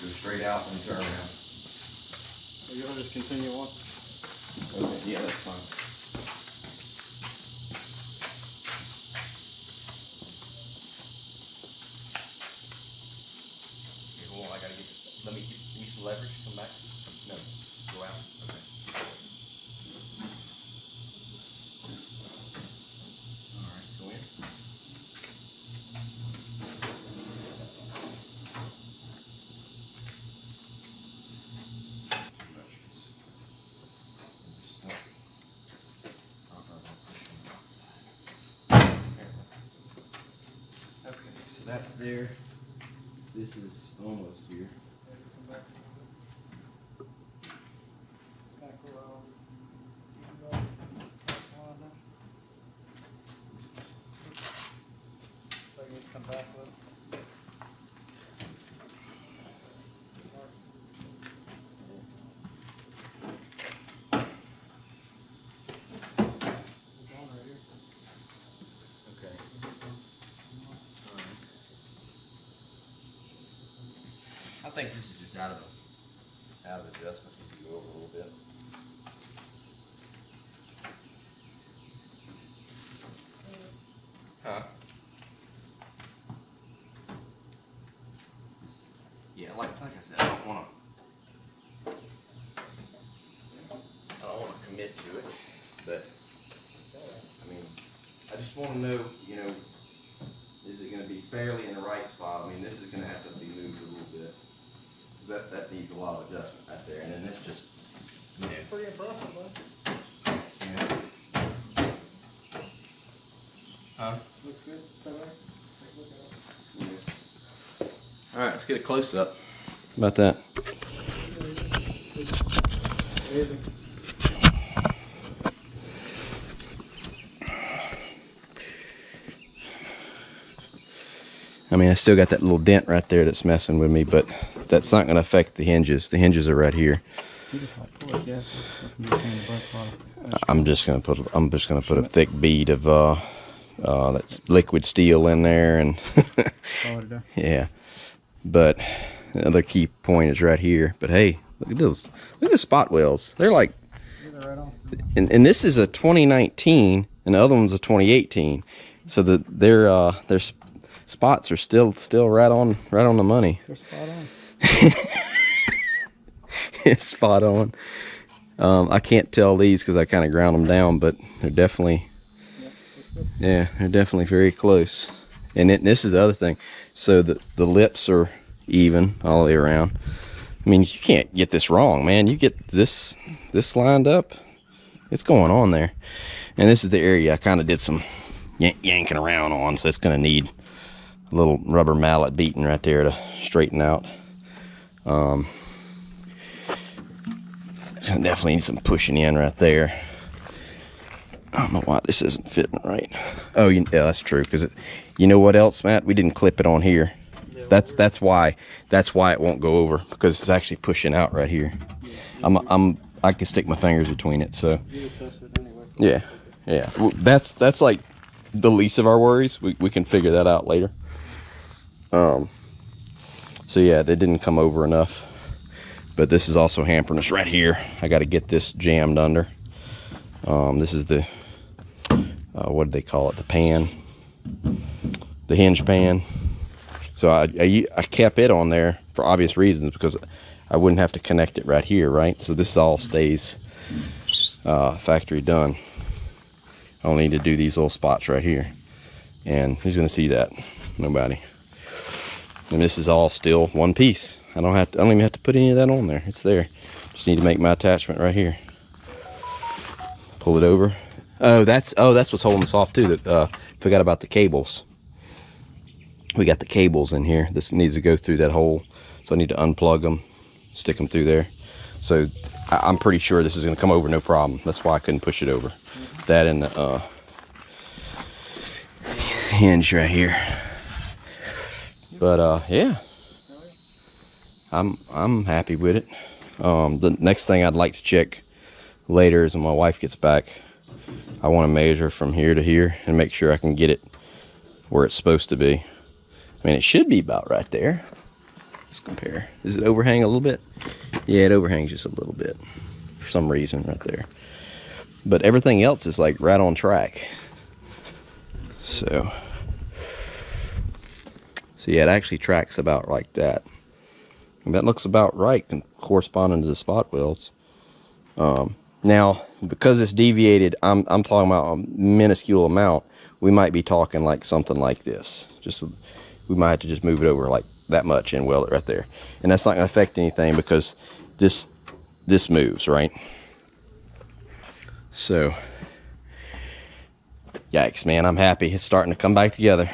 straight out and turn around. Are you gonna just continue on? Okay, yeah, that's fine. Okay, hold on, I gotta get this. Let me give me some leverage. Come back. No, go out. Okay. All right, go in. Okay, so that's there. This is almost here. Come back with it. Okay. All right. I think this is just out of adjustment. If you go over a little bit. Huh? Yeah, like I said, I don't want to commit to it, but I mean, I just want to know, you know, is it going to be fairly in the right spot? I mean, this is going to have to be moved a little bit. That needs a lot of adjustment right there, and then this just, you know, Pretty impressive, bud. you know. Huh? Looks good. Take a look at it. All right, let's get a close up. How about that? I mean, I still got that little dent right there that's messing with me, but that's not going to affect the hinges. The hinges are right here. I'm just going to put a thick bead of that's liquid steel in there, and yeah. But the key point is right here. But hey, look at those. Look at the spot welds. They're like, and this is a 2019, and the other one's a 2018. So their spots are still right on the money. They're spot on. It's spot on. I can't tell these because I kind of ground them down, but they're definitely, yeah, they're definitely very close. And this is the other thing. So the lips are even all the way around. I mean, you can't get this wrong, man. You get this lined up, it's going on there. And this is the area I kind of did some yanking around on, so it's going to need a little rubber mallet beating right there to straighten out. It's going to definitely need some pushing in right there. I don't know why this isn't fitting right. Oh, yeah, that's true. Because you know what else, Matt? We didn't clip it on here. Yeah, that's why it won't go over, because it's actually pushing out right here. Yeah, I can stick my fingers between it. So you just test it anyway. yeah. Well, that's like the least of our worries. We can figure that out later. So yeah, they didn't come over enough. But this is also hampering us right here. I got to get this jammed under. This is the, what did they call it? The pan. The hinge pan. So I kept it on there for obvious reasons, because I wouldn't have to connect it right here, right? So this all stays factory done. I only need to do these little spots right here. And who's going to see that? Nobody. And this is all still one piece. I don't even have to put any of that on there. It's there. Just need to make my attachment right here. Pull it over. Oh, that's what's holding us off too. That forgot about the cables. We got the cables in here. This needs to go through that hole, so I need to unplug them, stick them through there. So I'm pretty sure this is going to come over no problem. That's why I couldn't push it over. That and the hinge right here. But yeah. I'm happy with it. The next thing I'd like to check later is when my wife gets back. I want to measure from here to here and make sure I can get it where it's supposed to be. I mean, it should be about right there. Let's compare. Does it overhang a little bit? Yeah, it overhangs just a little bit for some reason right there. But everything else is like right on track. So yeah, it actually tracks about like that. And that looks about right and corresponding to the spot welds. Now, because it's deviated, I'm talking about a minuscule amount. We might be talking like something like this. We might have to just move it over like that much and weld it right there. And that's not going to affect anything because this moves, right? So, yikes, man, I'm happy. It's starting to come back together.